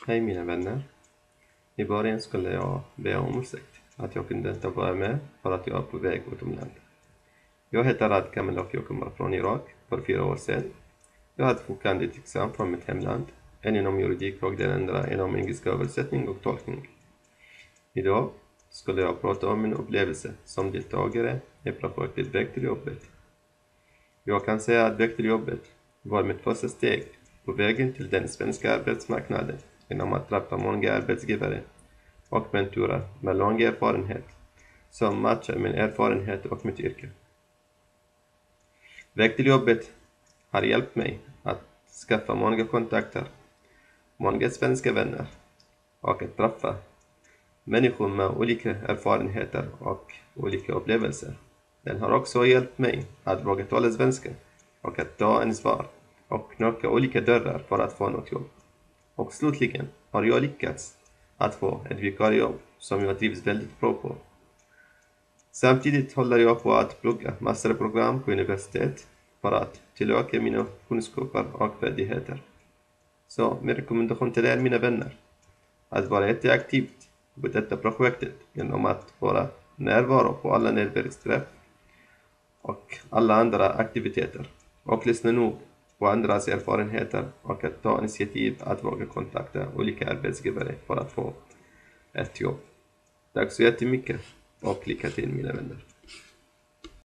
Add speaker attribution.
Speaker 1: Hej mina vänner. I början skulle jag be om ursäkt att jag kunde inte vara med för att jag är på väg utomlands. Jag heter Rad Kamel och jag kommer från Irak för 4 år sedan. Jag hade fått kandidatexamen från mitt hemland, en inom juridik och den andra inom engelska översättning och tolkning. Idag skulle jag prata om min upplevelse som deltagare i projektet Väg till jobbet. Jag kan säga att Väg till jobbet var mitt första steg på vägen till den svenska arbetsmarknaden genom att träffa många arbetsgivare och mentorer med lång erfarenhet som matchar min erfarenhet och mitt yrke. Väg till jobbet har hjälpt mig att skaffa många kontakter, många svenska vänner och att träffa människor med olika erfarenheter och olika upplevelser. Den har också hjälpt mig att våga tala svenska och att ta ansvar och knacka olika dörrar för att få något jobb. Och slutligen har jag lyckats att få ett vikariejobb som jag trivs väldigt bra på. Samtidigt håller jag på att plugga masterprogram på universitet för att tillöka mina kunskaper och färdigheter. Så min rekommendation till er mina vänner att vara jätteaktivt på detta projektet genom att vara närvaro på alla nätverksträff och alla andra aktiviteter och lyssna nog på andras erfarenheter och att ta initiativ att våga kontakta olika arbetsgivare för att få ett jobb. Tack så jättemycket och lycka till mina vänner.